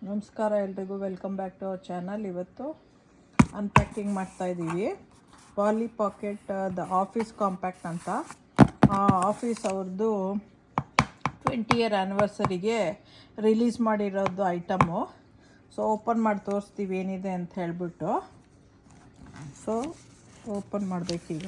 ನಮಸ್ಕಾರ ಎಲ್ರಿಗೂ, welcome back to our channel. ಇವತ್ತು ಅನ್ಪ್ಯಾಕಿಂಗ್ ಮಾಡ್ತಾ ಇದ್ದೀವಿ. Polly Pocket the office compact ಅಂತ. ಆ ಆಫೀಸ್ ಅವ್ರದ್ದು 20th ಆ್ಯನಿವರ್ಸರಿಗೆ ರಿಲೀಸ್ ಮಾಡಿರೋದು ಐಟಮು. ಸೊ ಓಪನ್ ಮಾಡಿ ತೋರಿಸ್ತೀವಿ ಏನಿದೆ ಅಂತ ಹೇಳಿಬಿಟ್ಟು. ಸೊ ಓಪನ್ ಮಾಡಬೇಕೀಗ.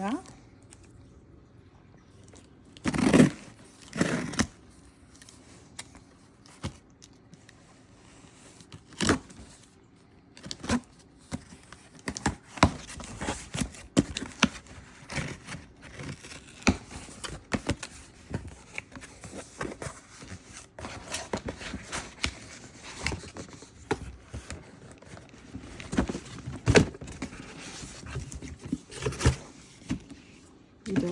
ಇದು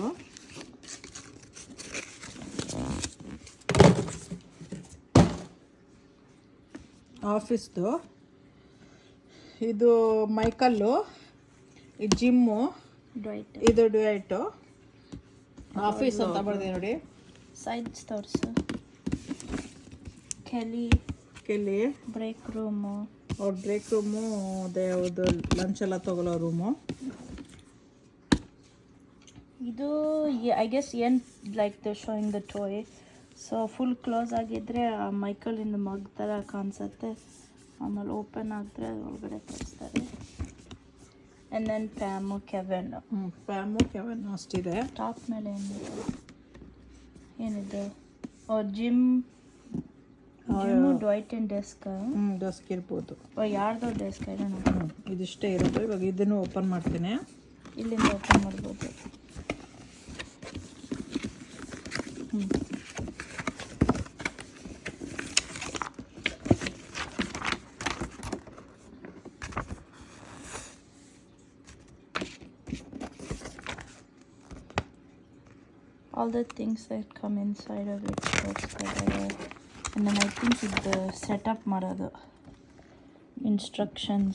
ಆಫೀಸ್ದು, ಇದು ಮೈಕಲ್ಲು, ಇದು ಜಿಮ್ಮು, ಇದು ಡ್ವೈಟು. ಆಫೀಸ್ ಅಂತ ಬರ್ದೆ ನೋಡಿ. ಸೈಡ್ಸ್ ತೋರಿಸು. Kelly break room. ಅವ್ರ ಬ್ರೇಕ್ ರೂಮು, ಅದೇ ಅವ್ರದ್ದು ಲಂಚ್ ಎಲ್ಲ ತಗೊಳ್ಳೋ ರೂಮು. ಇದು ಐ ಗೆಸ್ ಏನು like the showing the toy. So full close ಆಗಿದ್ದರೆ ಮೈಕಲ್ ಇಂದ ಮಗ್ ಥರ ಕಾಣಿಸುತ್ತೆ. ಆಮೇಲೆ ಓಪನ್ ಆಗಿದ್ರೆ ಒಳಗಡೆ ತೋರಿಸ್ತಾರೆ. ಆ್ಯಂಡ್ ದೆನ್ ಪ್ಯಾಮು ಕೆವೆನ್ ಅಷ್ಟಿದೆ. ಟಾಪ್ ಮೇಲೆ ಏನಿದೆ ಜಿಮ್ಮು ಡ್ವೈಟ್ ಆ್ಯಂಡ್ ಡೆಸ್ಕ್ ಇರ್ಬೋದು. ಯಾರ್ದೋ ಡೆಸ್ಕ್ ಇದಿಷ್ಟೇ ಇರೋದು. ಇವಾಗ ಇದನ್ನು ಓಪನ್ ಮಾಡ್ತೀನಿ. ಇಲ್ಲಿಂದ ಓಪನ್ ಮಾಡ್ಬೋದು. All the things that come inside of it. And then I think it's the setup ಮಾಡೋದು instructions.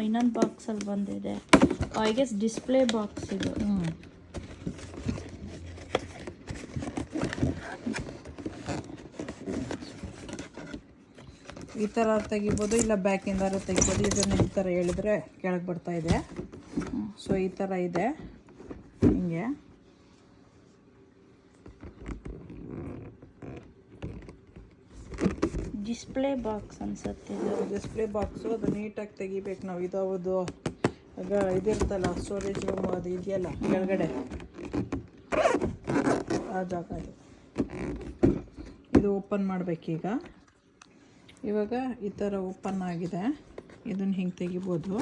ಇನ್ನೊಂದು ಬಾಕ್ಸಲ್ಲಿ ಬಂದಿದೆ. ಐ ಗೆಸ್ ಡಿಸ್ಪ್ಲೇ ಬಾಕ್ಸ್ ಇದು. ಈ ಥರ ತೆಗಿಬೋದು, ಇಲ್ಲ ಬ್ಯಾಕಿಂದಾರು ತೆಗಿಬೋದು. ಇದನ್ನು ಈ ಥರ ಹೇಳಿದ್ರೆ ಕೆಳಗೆ ಬರ್ತಾ ಇದೆ. ಸೊ ಈ ಥರ ಇದೆ, ಹಿಂಗೆ. ಡಿಸ್ಪ್ಲೇ ಬಾಕ್ಸ್ ಅನ್ಸುತ್ತೆ. ಡಿಸ್ಪ್ಲೇ ಬಾಕ್ಸು, ಅದು ನೀಟಾಗಿ ತೆಗಿಬೇಕು ನಾವು. ಇದು ಇದಿರ್ತಲ್ಲ ಸ್ಟೋರೇಜ್ ರೂಮು, ಅದು ಇದೆಯಲ್ಲ ಕೆಳಗಡೆ ಆ ಜಾಗ. ಇದು ಓಪನ್ ಮಾಡಬೇಕೀಗ. ಇವಾಗ ಈ ಥರ ಓಪನ್ ಆಗಿದೆ. ಇದನ್ನು ಹಿಂಗೆ ತೆಗಿಬೋದು.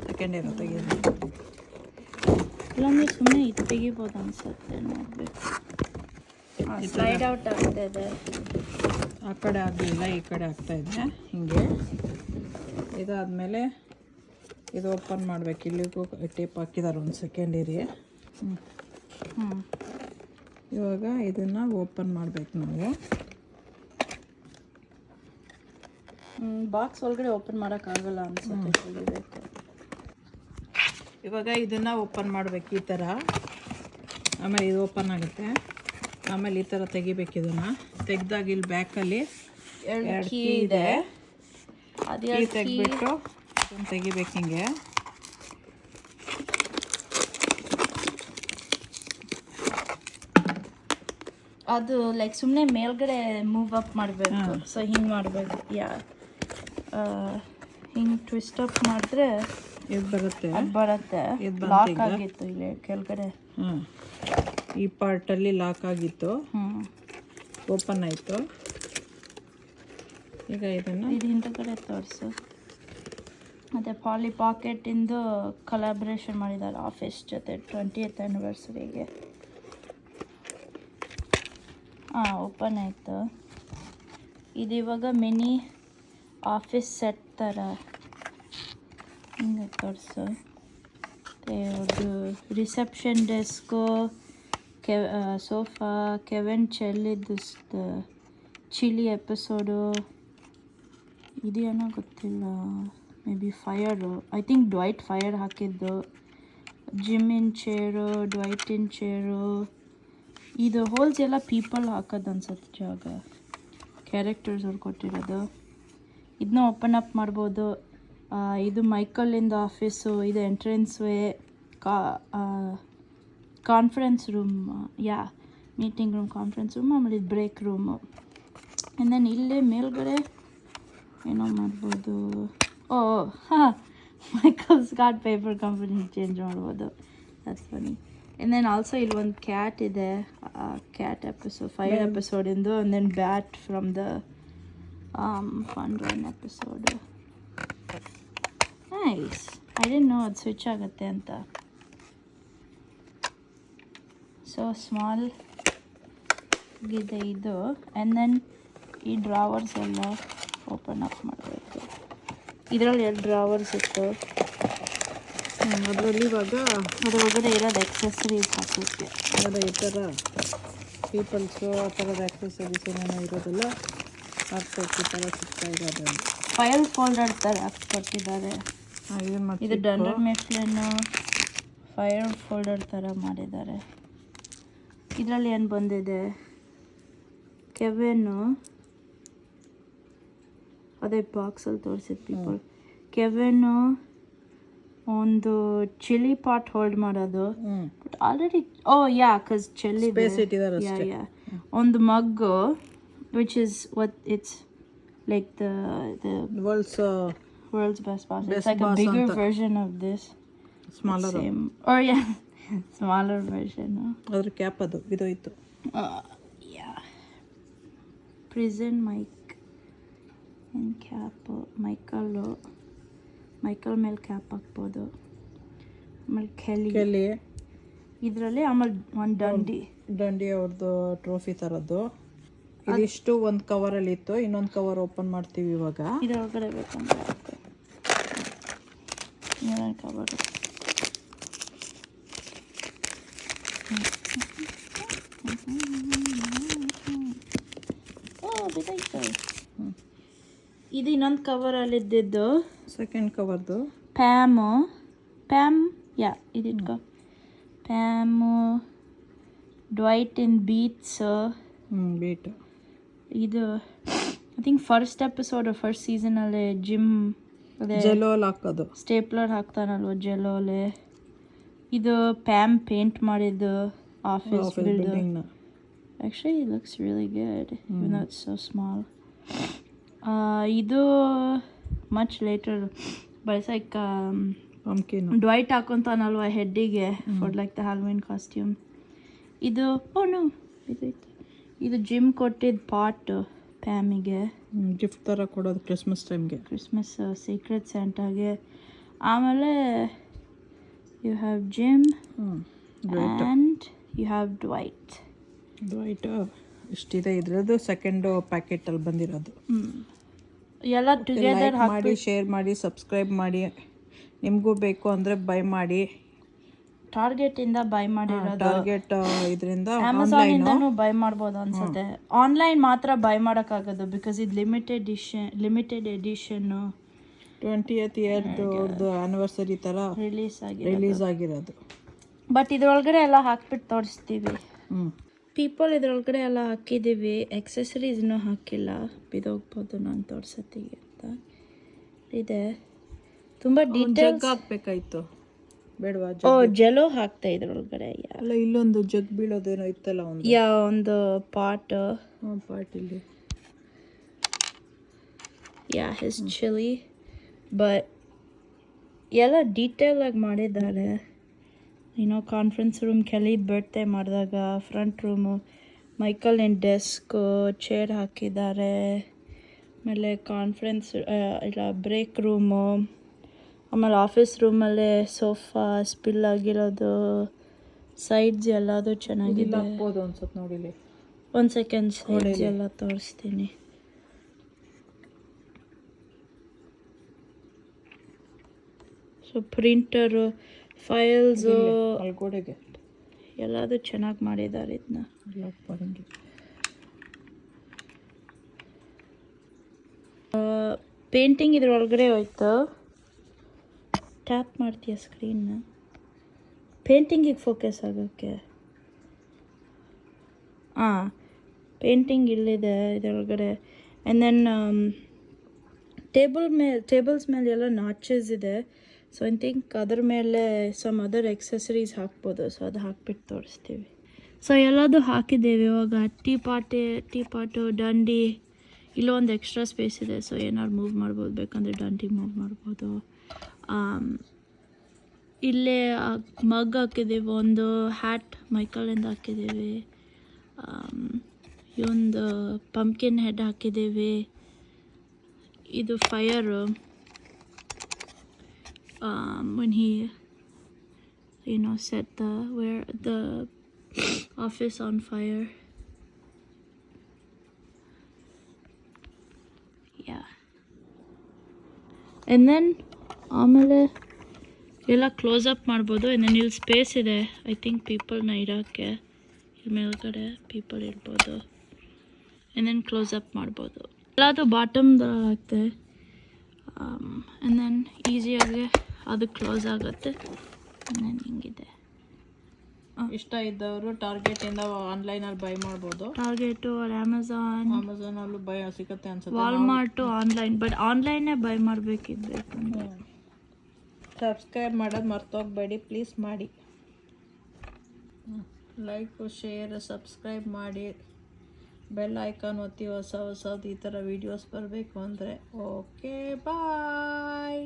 ಸೆಕೆಂಡ್ ಇರೋ ತೆಗೀರಿ. ಇಲ್ಲೊಂದು ಸುಮ್ಮನೆ ಇದು ತೆಗಿಬೋದು ಅನ್ಸುತ್ತೆ. ನೋಡಬೇಕು. ಸ್ಲೈಡ್ ಔಟ್ ಆಗ್ತಾಯಿದೆ. ಆ ಕಡೆ ಆಗಲಿಲ್ಲ, ಈ ಕಡೆ ಆಗ್ತಾಯಿದೆ. ಹೀಗೆ ಇದಾದಮೇಲೆ ಇದು ಓಪನ್ ಮಾಡಬೇಕು. ಇಲ್ಲಿಗೂ ಟೇಪ್ ಹಾಕಿದ್ದಾರೆ. ಒಂದು ಸೆಕೆಂಡ್ ಇರಿ. ಇವಾಗ ಇದನ್ನು ಓಪನ್ ಮಾಡಬೇಕು ನಾವು. ಬಾಕ್ಸ್ ಒಳಗಡೆ ಓಪನ್ ಮಾಡೋಕ್ಕಾಗಲ್ಲ ಅನ್ಸುತ್ತೆ. ಇವಾಗ ಇದನ್ನು ಓಪನ್ ಮಾಡಬೇಕು ಈ ಥರ. ಆಮೇಲೆ ಇದು ಓಪನ್ ಆಗುತ್ತೆ. ಆಮೇಲೆ ಈ ಥರ ತೆಗಿಬೇಕು. ಇದನ್ನು ತೆಗ್ದಾಗ ಇಲ್ಲಿ ಬ್ಯಾಕಲ್ಲಿ ಎರಡು ಕೀ ಇದೆ. ಕೀ ತೆಗಿಬಿಟ್ಟು ಇದನ್ನು ತೆಗಿಬೇಕು ಹಿಂಗೆ. ಅದು ಲೈಕ್ ಸುಮ್ಮನೆ ಮೇಲ್ಗಡೆ ಮೂವ್ ಅಪ್ ಮಾಡಬೇಕು. ಸೊ ಹಿಂಗೆ ಮಾಡಬೇಕು. ಹಿಂಗೆ ಟ್ವಿಸ್ಟ್ ಅಪ್ ಮಾಡಿದ್ರೆ ಇದು ಬರುತ್ತೆ. ಲಾಕ್ ಆಗಿತ್ತು ಇಲ್ಲಿ ಕೆಳಗಡೆ. ಈ ಪಾರ್ಟಲ್ಲಿ ಲಾಕ್ ಆಗಿತ್ತು. ಓಪನ್ ಆಯಿತು. ಈಗ ಇದನ್ನು ಇದು ಹಿಂದಗಡೆ ತೋರಿಸು. ಮತ್ತು ಪಾಲಿ ಪಾಕೆಟಿಂದು ಕೊಲಾಬ್ರೇಷನ್ ಮಾಡಿದ್ದಾರೆ ಆಫೀಸ್ ಜೊತೆ 20th ಆ್ಯನಿವರ್ಸರಿಗೆ. ಓಪನ್ ಆಯಿತು. ಇದು ಇವಾಗ ಮಿನಿ ಆಫೀಸ್ ಸೆಟ್ ಥರ ಹಿಂಗೆ ತೋರಿಸು. ಅದು ರಿಸೆಪ್ಷನ್ ಡೆಸ್ಕು, ಸೋಫಾ, ಕೆವೆನ್ ಚೆಲ್ಲಿದ್ದು ಚಿಲಿ ಎಪಿಸೋಡು ಇದೇನೋ ಗೊತ್ತಿಲ್ಲ. Maybe fire, I think Dwight fire ಹಾಕಿದ್ದು. ಜಿಮ್ಮಿನ ಚೇರು, ಡ್ವೈಟಿನ ಚೇರು, ಇದು ಹೋಲ್ಸ್ ಎಲ್ಲ ಪೀಪಲ್ ಹಾಕೋದು ಅನ್ಸುತ್ತೆ ಜಾಗ, ಕ್ಯಾರೆಕ್ಟರ್ಸ್ ಅವ್ರು ಕೊಟ್ಟಿರೋದು. ಇದನ್ನ ಓಪನ್ ಅಪ್ ಮಾಡ್ಬೋದು. ಇದು ಮೈಕಲಿಂದ ಆಫೀಸು, ಇದು entrance way, conference room, meeting room, conference room, ಆಮೇಲೆ ಇದು ಬ್ರೇಕ್ ರೂಮು. ಆ್ಯಂಡ್ ದೆನ್ ಇಲ್ಲೇ ಮೇಲ್ಗಡೆ ಏನೋ ಮಾಡ್ಬೋದು. Michael Scott paper company change ಮಾಡ್ಬೋದು. That's funny. And then also ಇಲ್ಲಿ ಒಂದು ಕ್ಯಾಟ್ ಇದೆ, ಕ್ಯಾಟ್ ಎಪಿಸೋಡ್ 5 ಎಪಿಸೋಡಿಂದು. And then bat from the fun run episode. Nice. I didn't know ಅದು ಸ್ವಿಚ್ ಆಗುತ್ತೆ ಅಂತ. ಸೊ ಸ್ಮಾಲ್ ಇದೆ ಇದು. ಆ್ಯಂಡ್ ದೆನ್ ಈ ಡ್ರಾವರ್ಸ್ ಎಲ್ಲ ಓಪನ್ ಅಪ್ ಮಾಡಬೇಕು. ಇದರಲ್ಲಿ 2 ಡ್ರಾವರ್ಸ್ ಇತ್ತು. ಅದರಲ್ಲಿ ಇವಾಗ ಅದ್ರೊಳಗಡೆ ಇರೋದು ಎಕ್ಸೆಸರೀಸ್ ಹಾಕೋಕ್ಕೆ. ಈ ಥರ ಪೀಪಲ್ಸು ಆ ಥರದ ಆಕ್ಸೆಸರೀಸ್ ಏನೇನೋ ಇರೋದೆಲ್ಲ ಹಾಕ್ಬೇಕು. ಈ ಥರ ಸಿಗ್ತಾ ಇರೋದು ಫೈಲ್ ಫೋಲ್ಡರ್ ಥರ ಕೊಟ್ಟಿದ್ದಾರೆ. ಏನು ಇದು ಡಂಡರ್ ಮೆಫ್ಲಿನ್ನು ಫೈಲ್ ಫೋಲ್ಡರ್ ಥರ ಮಾಡಿದ್ದಾರೆ. ಇದರಲ್ಲಿ ಏನು ಬಂದಿದೆ, ಕೆವೆನ್ನು ಅದೇ ಬಾಕ್ಸಲ್ಲಿ ತೋರಿಸಿದ ಪೀಪಲ್. ಕೆವೆನ್ನು ಒಂದು ಚಿಲ್ಲಿ ಪಾಟ್ ಹೋಲ್ಡ್ ಮಾಡೋದು. ಬಟ್ ಆಲ್ರೆಡಿ ಕಸ್ ಚಿಲ್ಲಿ ಒಂದು ಮಗ್ಗು which is it's like the world's best pasta. It's like a bigger version of this. Smaller. Same. Smaller version. ಅದ್ರ ಕ್ಯಾಪ್ ಅದು ಬಿದೋಯ್ತು. Prison mic and cap. Michael ಮೇಲೆ cap ಹಾಕ್ಬೋದು. ಆಮೇಲೆ ಕೆಲಿ ಇದರಲ್ಲಿ. ಆಮೇಲೆ ಒಂದು ದಂಡಿ ಅವ್ರದ್ದು ಟ್ರೋಫಿ ಥರದ್ದು. ಇದಿಷ್ಟು ಒಂದು ಕವರಲ್ಲಿ ಇತ್ತು. ಇನ್ನೊಂದು ಕವರ್ ಓಪನ್ ಮಾಡ್ತೀವಿ ಇವಾಗ. ಇದರೊಳಗಡೆ ಬೇಕಂದ್ರೆ ಕವರ್. ಇದು ಇನ್ನೊಂದು ಕವರಲ್ಲಿ ಇದ್ದಿದ್ದು. ಸೆಕೆಂಡ್ ಕವರ್ದು ಪ್ಯಾಮ್ ಇದಿಟ್ಕೊ. Pam, Dwight in beets. Beet ಇದು I think first episode first ಸೀಸನಲ್ಲಿ ಜಿಮ್ ಅದೇ ಜೆಲೋಲ್ ಹಾಕೋದು, ಸ್ಟೇಪ್ಲರ್ ಹಾಕ್ತಾನಲ್ವ ಜೆಲೋಲೆ. ಇದು ಪ್ಯಾಮ್ ಪೇಂಟ್ ಮಾಡಿದ್ದು office building. Actually it looks really good even though it's so small. ಇದು much later but it's like Dwight ಹಾಕೊಂತಾನಲ್ವ ಹೆಡ್ಡಿಗೆ for like the Halloween costume. ಇದು ಇದು ಜಿಮ್ ಕೊಟ್ಟಿದ್ದ ಪಾಟ್ ಪ್ಯಾಮಿಗೆ ಗಿಫ್ಟ್ ಥರ ಕೊಡೋದು ಕ್ರಿಸ್ಮಸ್ ಟೈಮ್ಗೆ, ಕ್ರಿಸ್ಮಸ್ ಸೀಕ್ರೆಟ್ ಸ್ಯಾಂಟಾಗೆ. ಆಮೇಲೆ you have Jim and you have Dwight. ಇಷ್ಟಿದೆ. ಇದ್ರದ್ದು ಸೆಕೆಂಡು ಪ್ಯಾಕೆಟಲ್ಲಿ ಬಂದಿರೋದು. ಎಲ್ಲ ಟುಗೆದರ್ ಮಾಡಿ, ಶೇರ್ ಮಾಡಿ, ಸಬ್ಸ್ಕ್ರೈಬ್ ಮಾಡಿ. ನಿಮಗೂ ಬೇಕು ಅಂದರೆ ಬೈ ಮಾಡಿ. ಟಾರ್ಗೆಟಿಂದ ಬೈ ಮಾಡಿರೋದು. ಟಾರ್ಗೆಟ್ ಇದರಿಂದ ಅಮೆಝಾನಿಂದನೂ ಬೈ ಮಾಡ್ಬೋದು ಅನ್ಸುತ್ತೆ. ಆನ್ಲೈನ್ ಮಾತ್ರ ಬೈ ಮಾಡೋಕ್ಕಾಗೋದು ಬಿಕಾಸ್ ಇದು ಲಿಮಿಟೆಡ್ ಎಡಿಷನ್ನು 20th ಇಯರ್ದು ಅವ್ರದ್ದು ಆ್ಯನಿವರ್ಸರಿ ಥರ ರಿಲೀಸ್ ಆಗಿರೋದು. ಬಟ್ ಇದ್ರೊಳಗಡೆ ಎಲ್ಲ ಹಾಕ್ಬಿಟ್ಟು ತೋರಿಸ್ತೀವಿ. ಪೀಪಲ್ ಇದ್ರೊಳಗಡೆ ಎಲ್ಲ ಹಾಕಿದ್ದೀವಿ. ಎಕ್ಸೆಸರೀಸ್ ಇನ್ನೂ ಹಾಕಿಲ್ಲ, ಬಿದೋಗ್ಬೋದು ನಾನು ತೋರ್ಸತ್ತಿಗೆ ಅಂತ ಇದೆ. ತುಂಬ ಡೀಟೇಲ್ಸ್ ಹಾಕ್ಬೇಕಾಯ್ತು ಬೇಡವಾ? ಜೆಲೋ ಹಾಕ್ತಾ ಇದ್ರೊಳಗಡೆ. ಅಲ್ಲ, ಇಲ್ಲೊಂದು ಜಗ್ ಬೀಳೋದೇನೋ ಇತ್ತಲ್ಲ, ಒಂದು ಪಾಟ್ ಇಲ್ಲಿ. His chilli. ಬಟ್ ಎಲ್ಲ ಡೀಟೇಲ್ ಆಗಿ ಮಾಡಿದ್ದಾರೆ. ಕಾನ್ಫರೆನ್ಸ್ ರೂಮ್ ಕೆಲಿ ಬರ್ತ್ಡೇ ಮಾಡಿದಾಗ front room, Michael and desk, chair ಹಾಕಿದ್ದಾರೆ. ಆಮೇಲೆ ಕಾನ್ಫರೆನ್ಸ್ ಇಲ್ಲ ಬ್ರೇಕ್ ರೂಮು. ಆಮೇಲೆ ಆಫೀಸ್ ರೂಮಲ್ಲೇ ಸೋಫಾ ಸ್ಪಿಲ್ ಆಗಿರೋದು, ಸೈಡ್ಸ್ ಎಲ್ಲದು ಚೆನ್ನಾಗಿದೆ. ನೋಡಿಲಿ ಒಂದು ಸೆಕೆಂಡ್, ಸೈಡ್ಸ್ ಎಲ್ಲ ತೋರಿಸ್ತೀನಿ. ಸೊ ಪ್ರಿಂಟರು, ಫೈಲ್ಸು ಎಲ್ಲದು ಚೆನ್ನಾಗಿ ಮಾಡಿದ್ದಾರೆ. ಇದನ್ನ ಪೇಂಟಿಂಗ್ ಇದ್ರೊಳಗಡೆ ಹೋಯ್ತು. ಟ್ಯಾಪ್ ಮಾಡ್ತೀಯ ಸ್ಕ್ರೀನ್ನ ಪೇಂಟಿಂಗಿಗೆ ಫೋಕಸ್ ಆಗೋಕ್ಕೆ. ಹಾಂ ಪೇಂಟಿಂಗ್ ಇಲ್ಲಿದೆ ಇದರೊಳಗಡೆ. ಆ್ಯಂಡ್ ದೆನ್ ಟೇಬಲ್ಸ್ ಮೇಲೆ ಎಲ್ಲ ನಾಚಸ್ ಇದೆ. ಸೊ ಐ ಥಿಂಕ್ ಅದ್ರ ಮೇಲೆ ಸಮ್ ಅದರ್ ಎಕ್ಸೆಸರೀಸ್ ಹಾಕ್ಬೋದು. ಸೊ ಅದು ಹಾಕ್ಬಿಟ್ಟು ತೋರಿಸ್ತೀವಿ. ಸೊ ಎಲ್ಲದು ಹಾಕಿದ್ದೇವೆ ಇವಾಗ. ಟೀ ಪಾಟು ದಂಡಿ, ಇಲ್ಲೊಂದು ಎಕ್ಸ್ಟ್ರಾ ಸ್ಪೇಸ್ ಇದೆ. ಸೊ ಏನಾದ್ರು ಮೂವ್ ಮಾಡ್ಬೋದು, ಬೇಕಂದರೆ ದಂಡಿ ಮೂವ್ ಮಾಡ್ಬೋದು. ಇಲ್ಲೇ ಮಗ್ ಹಾಕಿದ್ದೀವಿ, ಒಂದು ಹ್ಯಾಟ್ ಮೈಕಲಿಂದ ಹಾಕಿದ್ದೀವಿ, ಈ ಒಂದು ಪಂಪ್ಕಿನ್ ಹೆಡ್ ಹಾಕಿದ್ದೀವಿ. ಇದು fire, when he set the office on fire. Yeah. And then ಆಮೇಲೆ ಎಲ್ಲ ಕ್ಲೋಸ್ ಅಪ್ ಮಾಡ್ಬೋದು. and then ಇಲ್ಲಿ ಸ್ಪೇಸ್ ಇದೆ, ಐ ಥಿಂಕ್ ಪೀಪಲ್ನ ಇಡೋಕ್ಕೆ. ಇಲ್ಲಿ ಮೇಲ್ಗಡೆ ಪೀಪಲ್ ಇಡ್ಬೋದು. and then ಕ್ಲೋಸ್ ಅಪ್ ಮಾಡ್ಬೋದು. ಎಲ್ಲದು ಬಾಟಮ್ ಆಗ್ತದೆ. and then ಈಸಿಯಾಗಿ ಅದು ಕ್ಲೋಸ್ ಆಗುತ್ತೆ. and then ಹಿಂಗಿದೆ. ಇಷ್ಟ ಇದ್ದವರು ಟಾರ್ಗೆಟಿಂದ ಆನ್ಲೈನಲ್ಲಿ ಬೈ ಮಾಡ್ಬೋದು. ಟಾರ್ಗೆಟು ಅಮೆಝಾನಲ್ಲೂ ಬೈ ಸಿಗುತ್ತೆ ಅನ್ಸುತ್ತೆ. ವಾಲ್ಮಾರ್ಟು ಆನ್ಲೈನ್, ಬಟ್ ಆನ್ಲೈನೇ ಬೈ ಮಾಡಬೇಕಿದ್ರೆ. ಸಬ್ಸ್ಕ್ರೈಬ್ ಮಾಡೋದು ಮರ್ತೋಗ್ಬೇಡಿ, ಪ್ಲೀಸ್ ಮಾಡಿ. ಲೈಕ್, ಶೇರ್, ಸಬ್ಸ್ಕ್ರೈಬ್ ಮಾಡಿ, ಬೆಲ್ ಐಕಾನ್ ಒತ್ತಿ ಹೊಸದು ಈ ಥರ ವೀಡಿಯೋಸ್ ಬರಬೇಕು ಅಂದರೆ. ಓಕೆ, ಬಾಯ್.